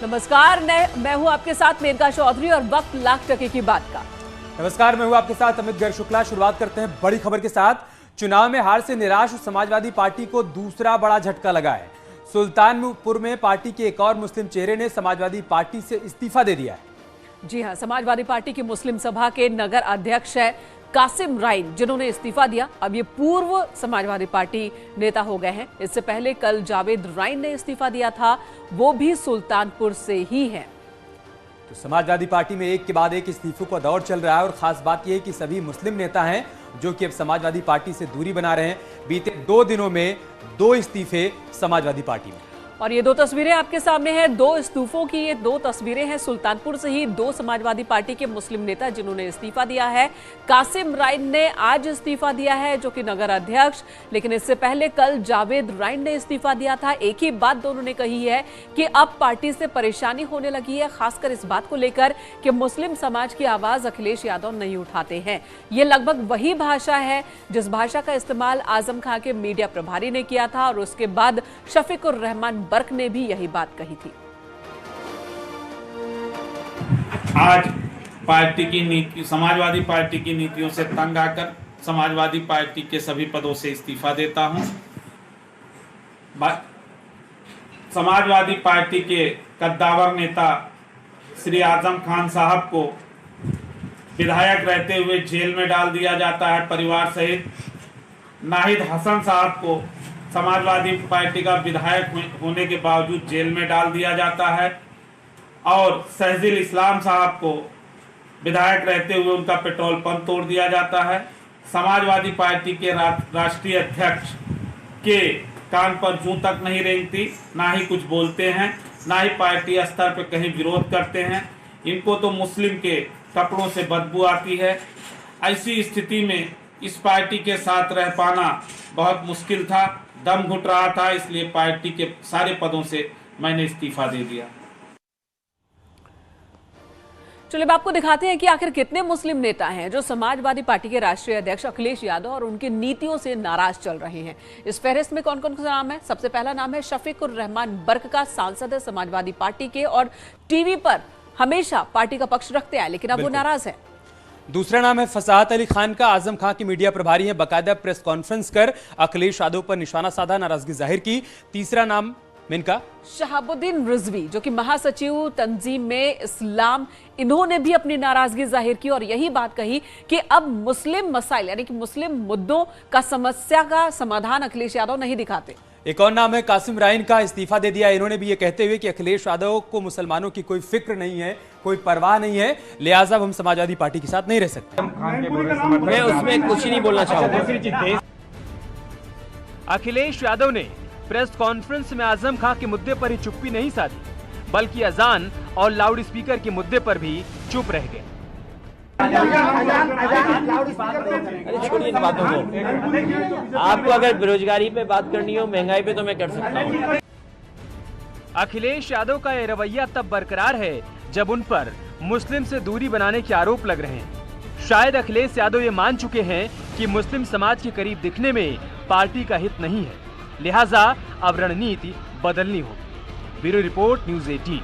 नमस्कार, मैं हूं आपके साथ मेनका चौधरी और वक्त लाख टके की बात का। नमस्कार, मैं हूं आपके साथ अमित गर्ग शुक्ला। शुरुआत करते हैं बड़ी खबर के साथ। चुनाव में हार से निराश समाजवादी पार्टी को दूसरा बड़ा झटका लगा है। सुल्तानपुर में पार्टी के एक और मुस्लिम चेहरे ने समाजवादी पार्टी से इस्तीफा दे दिया है। जी हां, समाजवादी पार्टी की मुस्लिम सभा के नगर अध्यक्ष है कासिम राइन, जिन्होंने इस्तीफा दिया। अब ये पूर्व समाजवादी पार्टी नेता हो गए हैं। इससे पहले कल जावेद राइन ने इस्तीफा दिया था, वो भी सुल्तानपुर से ही है। तो समाजवादी पार्टी में एक के बाद एक इस्तीफों का दौर चल रहा है और खास बात यह है कि सभी मुस्लिम नेता हैं जो कि अब समाजवादी पार्टी से दूरी बना रहे हैं। बीते 2 दिनों में 2 इस्तीफे समाजवादी पार्टी में। और ये 2 तस्वीरें आपके सामने हैं, 2 इस्तीफों की ये 2 तस्वीरें हैं। सुल्तानपुर से ही 2 समाजवादी पार्टी के मुस्लिम नेता जिन्होंने इस्तीफा दिया है। कासिम राइन ने आज इस्तीफा दिया है, जो कि नगर अध्यक्ष, लेकिन इससे पहले कल जावेद राइन ने इस्तीफा दिया था। एक ही बात दोनों ने कही है कि अब पार्टी से परेशानी होने लगी है, खासकर इस बात को लेकर कि मुस्लिम समाज की आवाज अखिलेश यादव नहीं उठाते हैं। ये लगभग वही भाषा है जिस भाषा का इस्तेमाल आजम खां के मीडिया प्रभारी ने किया था और उसके बाद शफीकुर रहमान बर्क ने भी यही बात कही थी। आज पार्टी की नीति, समाजवादी पार्टी की नीतियों से तंग आकर समाजवादी पार्टी के सभी पदों से इस्तीफा देता हूं। समाजवादी पार्टी के कद्दावर नेता श्री आजम खान साहब को विधायक रहते हुए जेल में डाल दिया जाता है परिवार सहित। नाहिद हसन साहब को समाजवादी पार्टी का विधायक होने के बावजूद जेल में डाल दिया जाता है और शहजील इस्लाम साहब को विधायक रहते हुए उनका पेट्रोल पंप तोड़ दिया जाता है। समाजवादी पार्टी के राष्ट्रीय अध्यक्ष के कान पर जूं तक नहीं रेंगती, ना ही कुछ बोलते हैं, ना ही पार्टी स्तर पर कहीं विरोध करते हैं। इनको तो मुस्लिम के कपड़ों से बदबू आती है। ऐसी स्थिति में इस पार्टी के साथ रह पाना बहुत मुश्किल था, दम घुट रहा था, इसलिए पार्टी के सारे पदों से मैंने इस्तीफा दे दिया। चलिए, अब आपको दिखाते हैं कि आखिर कितने मुस्लिम नेता हैं जो समाजवादी पार्टी के राष्ट्रीय अध्यक्ष अखिलेश यादव और उनकी नीतियों से नाराज चल रहे हैं। इस फहरिस्त में कौन कौन सा नाम है? सबसे पहला नाम है शफीकुर रहमान बर्क का। सांसद है समाजवादी पार्टी के और टीवी पर हमेशा पार्टी का पक्ष रखते हैं, लेकिन अब वो नाराज है। दूसरा नाम है फसाहत अली खान का। आजम खां की मीडिया प्रभारी हैं, बाकायदा प्रेस कॉन्फ्रेंस कर अखिलेश यादव पर निशाना साधा, नाराजगी जाहिर की। तीसरा नाम मिनका शहाबुद्दीन रिजवी, जो कि महासचिव तंजीम में इस्लाम, इन्होंने भी अपनी नाराजगी जाहिर की और यही बात कही कि अब मुस्लिम मसाइल यानी कि मुस्लिम मुद्दों का समस्या का समाधान अखिलेश यादव नहीं दिखाते। एक और नाम है कासिम राइन का, इस्तीफा दे दिया। इन्होंने भी ये कहते हुए कि अखिलेश यादव को मुसलमानों की कोई फिक्र नहीं है, कोई परवाह नहीं है, लिहाजा हम समाजवादी पार्टी के साथ नहीं रह सकते। मैं उसमें कुछ नहीं बोलना चाहूंगा। अखिलेश यादव ने प्रेस कॉन्फ्रेंस में आजम खां के मुद्दे पर ही चुप्पी नहीं साधी, बल्कि अजान और लाउड स्पीकर के मुद्दे पर भी चुप रह गए। अरे छोड़िए इन बातों को। आपको अगर बेरोजगारी पे बात करनी हो, महंगाई पे, तो मैं कर सकता हूँ। अखिलेश यादव का यह रवैया तब बरकरार है जब उन पर मुस्लिम से दूरी बनाने के आरोप लग रहे हैं। शायद अखिलेश यादव ये मान चुके हैं कि मुस्लिम समाज के करीब दिखने में पार्टी का हित नहीं है, लिहाजा अब रणनीति बदलनी होगी। Bureau report, news 18।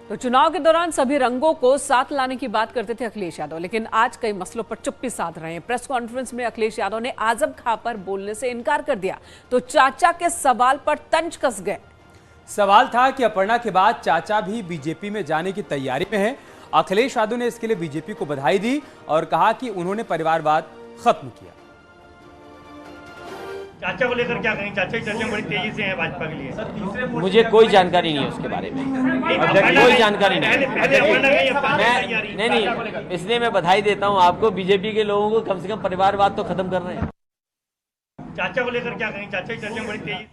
तो चुनाव के दौरान सभी रंगों को साथ लाने की बात करते थे अखिलेश यादव, लेकिन आज कई मसलों पर चुप्पी साध रहे हैं। प्रेस कॉन्फ्रेंस में अखिलेश यादव ने आजम खां पर बोलने से इनकार कर दिया, तो चाचा के सवाल पर तंज कस गए। सवाल था कि अपर्णा के बाद चाचा भी बीजेपी में जाने की तैयारी में हैं। अखिलेश यादव ने इसके लिए बीजेपी को बधाई दी और कहा कि उन्होंने परिवारवाद खत्म किया। चाचा को लेकर क्या कहेंगे? चाचा की चर्चा बड़ी तेजी से है भाजपा के लिए। मुझे कोई जानकारी नहीं है उसके बारे में, कोई जानकारी नहीं। नहीं, इसलिए मैं बधाई देता हूँ आपको। बीजेपी के लोगों को कम से कम परिवारवाद तो खत्म कर रहे हैं। चाचा को लेकर क्या कहेंगे? चाचा की चर्चा बड़ी तेजी।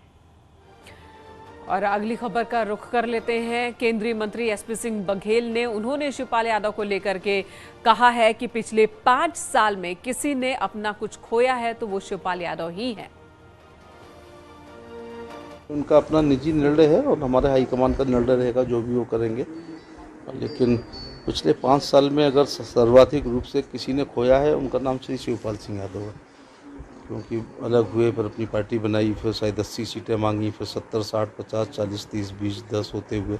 और अगली खबर का रुख कर लेते हैं। केंद्रीय मंत्री एसपी सिंह बघेल ने, उन्होंने शिवपाल यादव को लेकर के कहा है कि पिछले 5 साल में किसी ने अपना कुछ खोया है तो वो शिवपाल यादव ही है। उनका अपना निजी निर्णय है और हमारे हाईकमान का निर्णय रहेगा जो भी वो करेंगे, लेकिन पिछले 5 साल में अगर सर्वाधिक रूप से किसी ने खोया है, उनका नाम श्री शिवपाल सिंह यादव है। क्योंकि अलग हुए पर अपनी पार्टी बनाई, फिर शायद 80 सीटें मांगी, फिर 70, 60, 50, 40, 30, 20, 10 होते हुए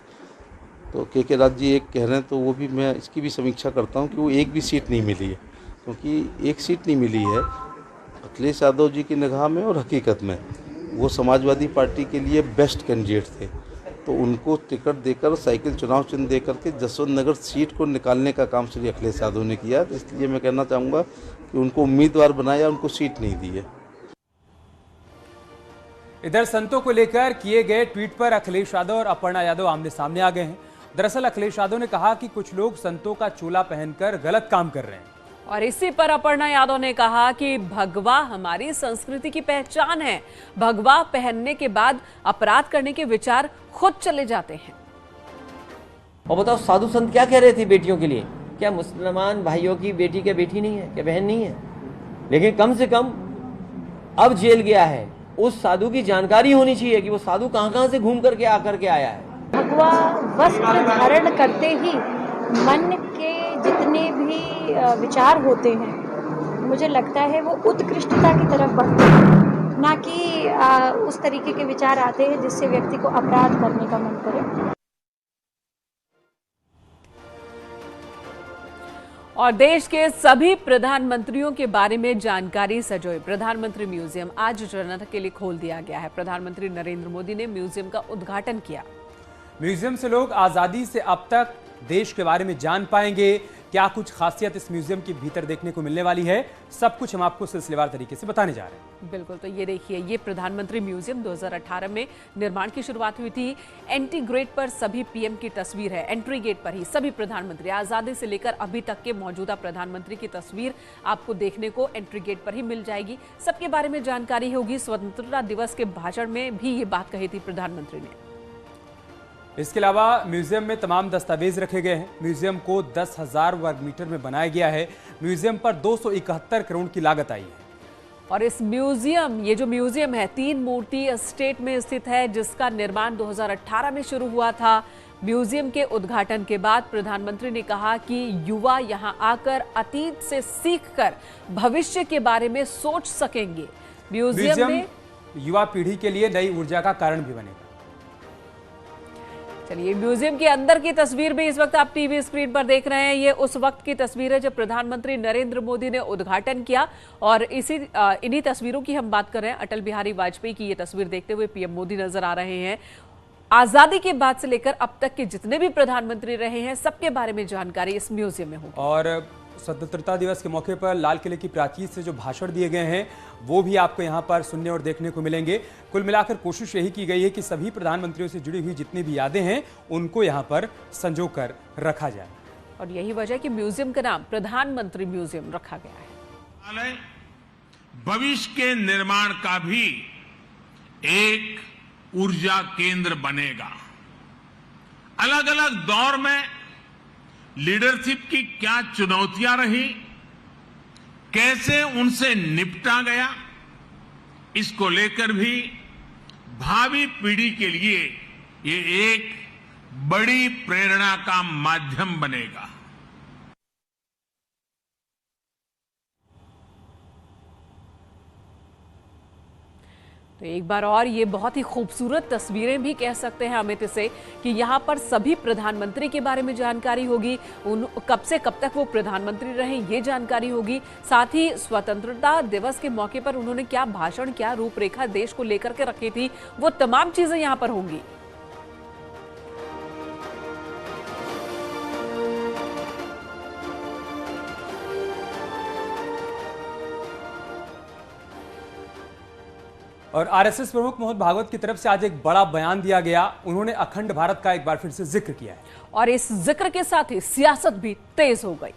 तो के राज जी एक कह रहे हैं, तो वो भी मैं इसकी भी समीक्षा करता हूँ कि वो एक भी सीट नहीं मिली है, क्योंकि एक सीट नहीं मिली है अखिलेश यादव जी की निगाह में, और हकीकत में वो समाजवादी पार्टी के लिए बेस्ट कैंडिडेट थे, तो उनको टिकट देकर साइकिल चुनाव चिन्ह देकर के जसवंत नगर सीट को निकालने का काम श्री अखिलेश यादव ने किया। तो इसलिए मैं कहना चाहूँगा कि उनको उम्मीदवार बनाया, उनको सीट नहीं दी है। इधर संतों को लेकर किए गए ट्वीट पर अखिलेश यादव और अपर्णा यादव आमने सामने आ गए हैं। दरअसल अखिलेश यादव ने कहा कि कुछ लोग संतों का चोला पहनकर गलत काम कर रहे हैं, और इसी पर अपर्णा यादव ने कहा कि भगवा हमारी संस्कृति की पहचान है। भगवा पहनने के बाद अपराध करने के विचार खुद चले जाते हैं। और बताओ साधु संत क्या कह रहे थे बेटियों के लिए? क्या मुसलमान भाइयों की बेटी क्या बेटी नहीं है, क्या बहन नहीं है? लेकिन कम से कम अब जेल गया है, उस साधु की जानकारी होनी चाहिए कि वो साधु कहां से घूम करके आकर के आया है। भगवा वस्त्र धारण करते ही मन के जितने भी विचार होते हैं, मुझे लगता है वो उत्कृष्टता की तरफ बढ़ते हैं, ना कि उस तरीके के विचार आते हैं जिससे व्यक्ति को अपराध करने का मन करे। और देश के सभी प्रधानमंत्रियों के बारे में जानकारी सजोए प्रधानमंत्री म्यूजियम आज जनता के लिए खोल दिया गया है। प्रधानमंत्री नरेंद्र मोदी ने म्यूजियम का उद्घाटन किया। म्यूजियम से लोग आजादी से अब तक देश के बारे में जान पाएंगे। क्या कुछ खासियत इस म्यूजियम के भीतर देखने को मिलने वाली है, सब कुछ हम आपको सिलसिलेवार तरीके से बताने जा रहे हैं। बिल्कुल, तो ये देखिए, ये प्रधानमंत्री म्यूजियम 2018 में निर्माण की शुरुआत हुई थी। एंट्री गेट पर सभी पीएम की तस्वीर है। एंट्री गेट पर ही सभी प्रधानमंत्री आजादी से लेकर अभी तक के मौजूदा प्रधानमंत्री की तस्वीर आपको देखने को एंट्री गेट पर ही मिल जाएगी। सबके बारे में जानकारी होगी। स्वतंत्रता दिवस के भाषण में भी ये बात कही थी प्रधानमंत्री ने। इसके अलावा म्यूजियम में तमाम दस्तावेज रखे गए हैं। म्यूजियम को 10,000 वर्ग मीटर में बनाया गया है। म्यूजियम पर 271 करोड़ की लागत आई है। और इस म्यूजियम, ये जो म्यूजियम है, 3 मूर्ति एस्टेट में स्थित है, जिसका निर्माण 2018 में शुरू हुआ था। म्यूजियम के उद्घाटन के बाद प्रधानमंत्री ने कहा कि युवा यहां आकर अतीत से सीखकर भविष्य के बारे में सोच सकेंगे। म्यूजियम में युवा पीढ़ी के लिए नई ऊर्जा का कारण भी बनेगा। चलिए, म्यूजियम के अंदर की तस्वीर भी इस वक्त आप टीवी स्क्रीन पर देख रहे हैं। ये उस वक्त की तस्वीर है जब प्रधानमंत्री नरेंद्र मोदी ने उद्घाटन किया, और इन्हीं तस्वीरों की हम बात कर रहे हैं। अटल बिहारी वाजपेयी की ये तस्वीर देखते हुए पीएम मोदी नजर आ रहे हैं। आजादी के बाद से लेकर अब तक के जितने भी प्रधानमंत्री रहे हैं, सबके बारे में जानकारी इस म्यूजियम में होगी। और स्वतंत्रता दिवस के मौके पर लाल किले की प्राचीर से जो भाषण दिए गए हैं, वो भी आपको यहाँ पर सुनने और देखने को मिलेंगे। कुल मिलाकर कोशिश यही की गई है कि सभी प्रधानमंत्रियों से जुड़ी हुई जितनी भी यादें हैं, उनको यहाँ पर संजो कर रखा जाए। और यही वजह कि म्यूजियम का नाम प्रधानमंत्री म्यूजियम रखा गया है। भविष्य के निर्माण का भी एक ऊर्जा केंद्र बनेगा। अलग अलग दौर में लीडरशिप की क्या चुनौतियां रही, कैसे उनसे निपटा गया, इसको लेकर भी भावी पीढ़ी के लिए ये एक बड़ी प्रेरणा का माध्यम बनेगा। तो एक बार और ये बहुत ही खूबसूरत तस्वीरें भी कह सकते हैं अमित से कि यहाँ पर सभी प्रधानमंत्री के बारे में जानकारी होगी। उन कब से कब तक वो प्रधानमंत्री रहे, ये जानकारी होगी। साथ ही स्वतंत्रता दिवस के मौके पर उन्होंने क्या भाषण, क्या रूपरेखा देश को लेकर के रखी थी, वो तमाम चीजें यहाँ पर होंगी। और आरएसएस प्रमुख मोहन भागवत की तरफ से आज एक बड़ा बयान दिया गया। उन्होंने अखंड भारत का एक बार फिर से जिक्र किया है, और इस जिक्र के साथ ही सियासत भी तेज हो गई।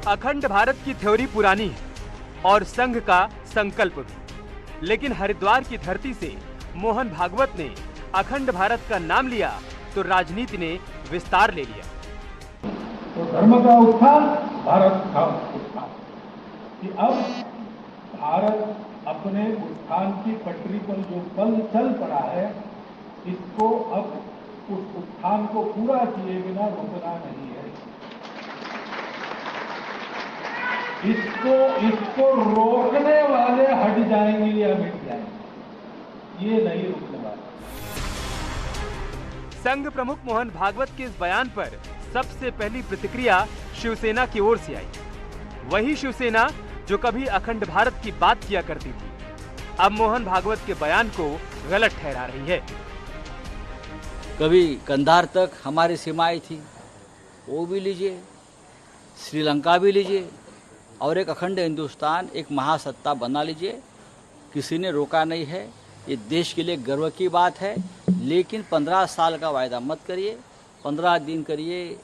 अखंड भारत की थ्योरी पुरानी है और संघ का संकल्प भी, लेकिन हरिद्वार की धरती से मोहन भागवत ने अखंड भारत का नाम लिया तो राजनीति ने विस्तार ले लिया। तो धर्म का उत्थान, भारत का उत्थान, कि अब भारत अपने उत्थान की पटरी पर जो बल चल पड़ा है, इसको अब उस उत्थान को पूरा किए बिना रुकना नहीं है। इसको रोकने वाले हट जाएंगे या मिट जाएंगे, ये नहीं रुकने वाला। संघ प्रमुख मोहन भागवत के इस बयान पर सबसे पहली प्रतिक्रिया शिवसेना की ओर से आई। वही शिवसेना जो कभी अखंड भारत की बात किया करती थी, अब मोहन भागवत के बयान को गलत ठहरा रही है। कभी कंधार तक हमारी सीमाएं थी, वो भी लीजिए, श्रीलंका भी लीजिए, और एक अखंड हिंदुस्तान, एक महासत्ता बना लीजिए, किसी ने रोका नहीं है। ये देश के लिए गर्व की बात है, लेकिन 15 साल का वायदा मत करिए, 15 दिन करिए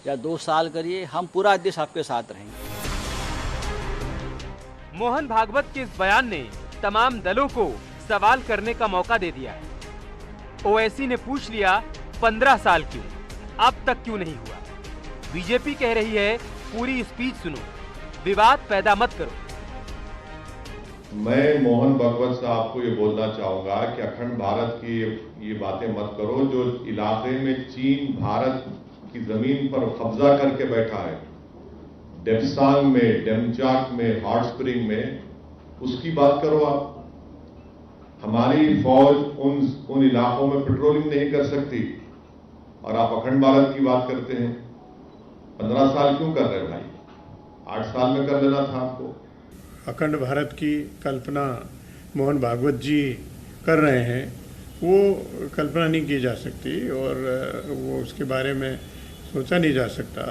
या 2 साल करिए, हम पूरा देश आपके साथ रहेंगे। मोहन भागवत के इस बयान ने तमाम दलों को सवाल करने का मौका दे दिया है। ओवैसी ने पूछ लिया 15 साल क्यों, अब तक क्यों नहीं हुआ। बीजेपी कह रही है पूरी स्पीच सुनो, विवाद पैदा मत करो। मैं मोहन भागवत साहब को ये बोलना चाहूंगा कि अखंड भारत की ये बातें मत करो। जो इलाके में चीन भारत की जमीन पर कब्जा करके बैठा है, डेप्सांग में, डेमचाक में, हॉट स्प्रिंग में, उसकी बात करो आप। हमारी फौज उन इलाकों में पेट्रोलिंग नहीं कर सकती और आप अखंड भारत की बात करते हैं। 15 साल क्यों कर रहे भाई, 8 साल में कर लेना था आपको। अखंड भारत की कल्पना मोहन भागवत जी कर रहे हैं, वो कल्पना नहीं की जा सकती और वो उसके बारे में सोचा नहीं जा सकता।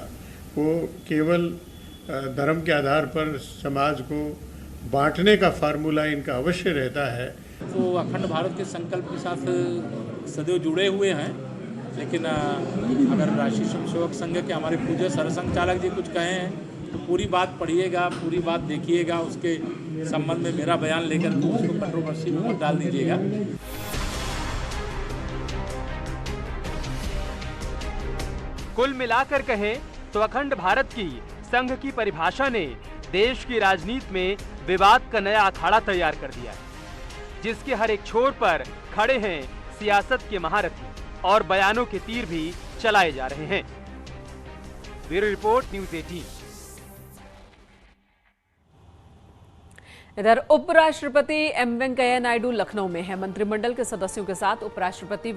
वो केवल धर्म के आधार पर समाज को बांटने का फार्मूला इनका अवश्य रहता है। तो अखंड भारत के संकल्प के साथ सदैव जुड़े हुए हैं, लेकिन अगर राष्ट्रीय स्वयंसेवक संघ के हमारे पूज्य सरसंघ चालक जी कुछ कहे हैं तो पूरी बात पढ़िएगा, पूरी बात देखिएगा, उसके संबंध में मेरा बयान लेकर के उसको कंट्रोवर्सी में मत डाल दीजिएगा। कुल मिलाकर कहें तो अखंड भारत की संघ की परिभाषा ने देश की राजनीति में विवाद का नया अखाड़ा तैयार कर दिया है, जिसके हर एक छोर पर खड़े हैं सियासत के महारथी और बयानों के तीर भी चलाए जा रहे हैं। Bureau report, news 18। इधर उपराष्ट्रपति एम वेंकैया नायडू लखनऊ में है। मंत्रिमंडल के सदस्यों के साथ उपराष्ट्रपति